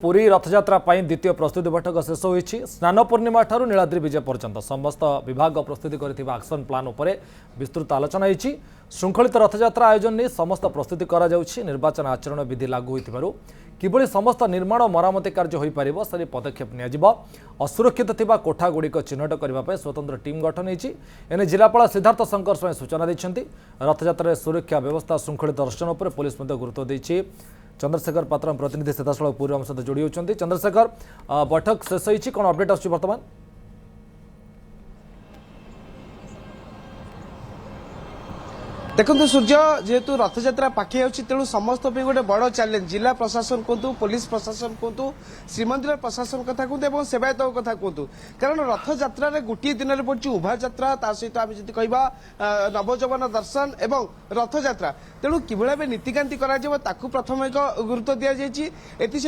पुरी रथयात्रा द्वितीय प्रस्तुति बैठक शेष होती स्नान पूर्णिमा ठारू नीलाद्रि विजय पर्यंत समस्त विभाग प्रस्तुति कर आक्शन प्लान उपर विस्तृत आलोचना होती। श्रृंखलित रथयात्रा आयोजन नहीं समस्त प्रस्तुति करा जाउछि। निर्वाचन आचरण विधि लागू होइतिबारु किभଳି समस्त निर्माण मरामती कार्य होई पारिबो से पदक्षेप नियाजिबो। असुरक्षित थिबा कोठागुड़िक चिन्हट करने स्वतंत्र टीम गठन होती। एने जिलापाल सिद्धार्थ शंकर स्वयं सूचना देते। रथयात्रा सुरक्षा व्यवस्था श्रृंखलित दर्शन पर पुलिस गुरुत्व देछि। चंद्रशेखर पात्र प्रतिनिधि सीधासल पूर्व आम सहित जोड़ी होती। चंद्रशेखर, बैठक शेष होती, कौन अपडेट आसुछि वर्तमान? देखो सूर्य जेहेतु रथयात्रा पाखे आछि तेणु समस्त गोटे बड़ चैलेंज जिला प्रशासन कहतु पुलिस प्रशासन कहतु श्रीमंदिर प्रशासन कथा कहतु सेवायत कथा कहतु कारण रथयात्रा गोटे दिन में पड़ी उभा यात्रा ता सहित आम जी कह नवजवन दर्शन एवं रथयात्रा तेणु किभଳି नीतिकांति प्रथम एक गुरुत्व दि जाती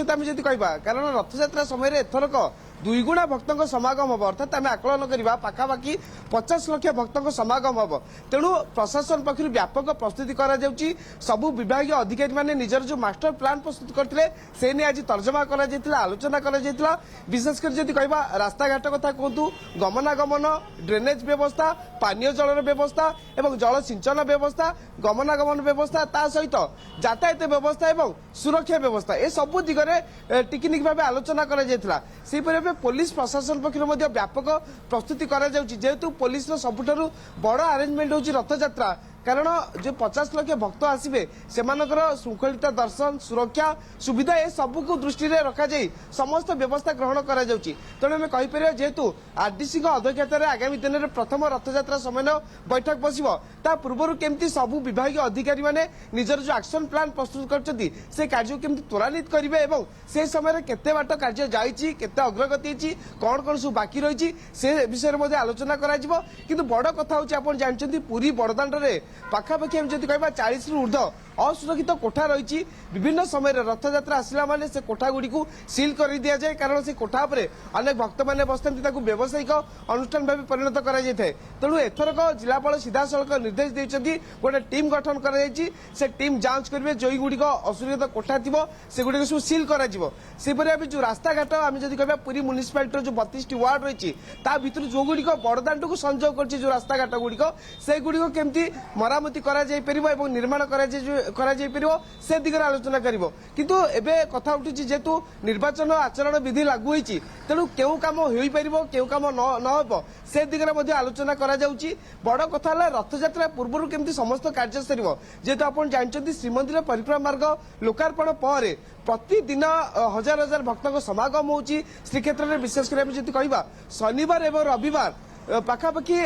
आम जी कह कारण रथयात्रा समय एथरक दुईगुणा भक्तों समागम हम अर्थात आम आकलन करवा पाखापाखि 50 लाख भक्तों समागम हम तेणु प्रशासन पक्ष व्यापक प्रस्तुति करा जाउची। सबु विभागीय अधिकारी माने निजर जो मास्टर प्लान प्रस्तुत करथिले से ने आज तर्जमा करा जायतिला आलोचना करा जायतिला। विशेषकर जदि कहबा रास्ता घाट कथा कहतु गमनागमन ड्रेनेज व्यवस्था पानीय जलर व्यवस्था एवं जल सिंचन व्यवस्था गमनागमन व्यवस्था ता सहित यातायात व्यवस्था एवं सुरक्षा व्यवस्था ए सबु दिगरे टिकनिक भाव आलोचना करा जायतिला। सेहि पुलिस प्रशासन पक्ष व्यापक प्रस्तुति करा जाउची जेहेतु पुलिस सबुठारु बड़ अरेंजमेंट होची रथयात्रा कारण जो 50 लाख भक्त आसबे से श्रृंखलित दर्शन सुरक्षा सुविधा ए सबू को दृष्टि रखा जाई समस्त व्यवस्था ग्रहण करा जाउची। तेणु आम कहीपर जेहेतु आरडीसी अध्यक्षतार आगामी दिन में प्रथम रथयात्रा समय बैठक बसिबो ता पूर्व केमती सबू विभागीय अधिकारी माने निजर जो एक्शन प्लान प्रस्तुत करछथि से कार्य केमती त्वरान्वित करिवे एवं से समय केते बाट कार्य जाईची केते अग्रगति होची कौन कौन सब बाकी रही से विषय में आलोचना करा जिवो। किंतु बड़ कथा होची आपण जानछथि पुरी बड़दाण्ड रे पाखापाखि हम जदि कहबा 40 रु ऊर्ध्व असुरक्षित कोठा रही विभिन्न समय रथयात्रा आसला माने से कोठा गुड़ी को सील कर दिया जाए कारण से कोठा पर अनेक भक्त मैंने बसता व्यावसायिक अनुष्ठान भाव परिणत कर तेणु एथरक जिलापाल सीधासख निर्देश देते गोटे टीम गठन कर टीम जांच करेंगे जो गुड़िक असुरक्षित कोठा थी से गुड़िक सब सील कर जो रास्ता घाट आम जब कह पुरी म्यूनिसिपालिटी जो 32 वार्ड रही भर जो गुड़िक बड़दाण्ड को संजोग कर जो रास्ता घाट गुड़िक से गुड़िक केमती मरामती कर निर्माण से दिगरे आलोचना करिवो। किंतु एबे कथा उठुची जेतु निर्वाचन आचरण विधि लागू होईची तेणु केउ काम होई परिबो केउ काम न होबो से दिगरे मध्ये आलोचना करा जाउची। बड़ कथा हला रथयात्रा पूर्वरु केमती समस्त कार्य सरिवो जेतु आपण जानचंती श्रीमंदिर परिक्रमा मार्ग लोकार्पण पर प्रतिदिन हजार हजार भक्तों समागम होची। श्रीक्षेत्र में विशेषकर आम जदि कहबा शनिवार एवं रविवार पाखापाखि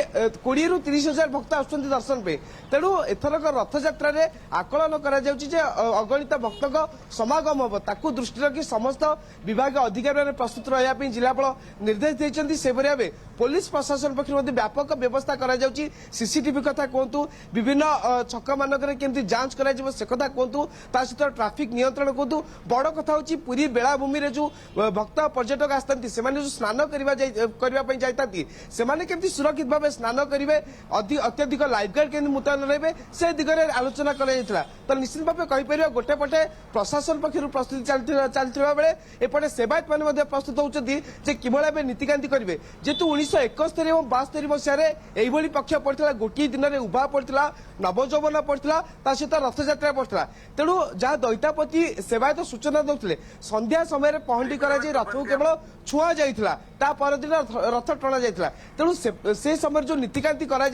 20 रु 30 हजार भक्त आसुଛନ୍ତି दर्शन पे तेणु एथरक रथयात्रा रे आकलन करा जाउची जे अगणित भक्तों समागम हम ताकू दृष्टि रखी समस्त विभाग अधिकारी प्रस्तुत रहा जिलापाल निर्देश देते। से भाव पुलिस प्रशासन पक्ष व्यापक व्यवस्था करा जाउची। सीसीटीवी कथा कहतु विभिन्न छक मानक केमती जांच करा जिवो से कथा कहतु ता सहित ट्राफिक नियंत्रण कहतु बड़ कथा होची पुरी बेलाभूमि रे जो भक्त पर्यटक आसतांती सेमाने जो स्नान करबा जाइतांती सेमाने केमती सुरक्षित भाव स्नान करेंगे अत्यधिक लाइफगार्ड केमती मुतयन रहे से दिगरे आलोचना करा तो निश्चित भाव कहीपर गोटे पटे प्रशासन पक्ष प्रस्तुति चलता बेले एपटे सेवायत मैंने प्रस्तुत होती कि नीतिकांति करेंगे जेहेतु 1971 और 72 मसीह पक्ष पड़ता गोटे दिन में उभा पड़ता नवजौवन पड़ता सहित रथयात्रा पड़ता तेणु जहाँ दैतापति सेवायत सूचना दौते संध्या समय पहंडी कर रथ को केवल छुआ जाता परदिन रथ टणा जाता तेणु से समय जो नीतिकांति करा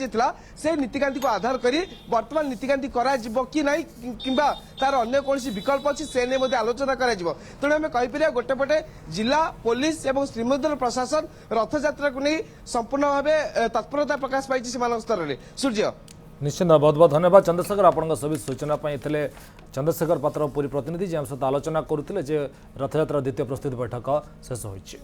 से नीतिकांति को आधार करी वर्तमान नीतिकांति करा कि नहीं किंबा तार अन्य कौन विकल्प अच्छी से नहीं आलोचना करा तेणु आम कहीपर गोटे पटे जिला पुलिस और श्रीमंदिर प्रशासन रथयात्रा को नहीं संपूर्ण भाव तत्परता प्रकाश पाई स्तर में। सूर्य निश्चित बहुत बहुत धन्यवाद चंद्रशेखर आपण सभी सूचना चंद्रशेखर पात्र पुरी प्रतिनिधि जे हम सहित आलोचना करुले रथयात्रा द्वितीय प्रस्तुति बैठक शेष होइछि।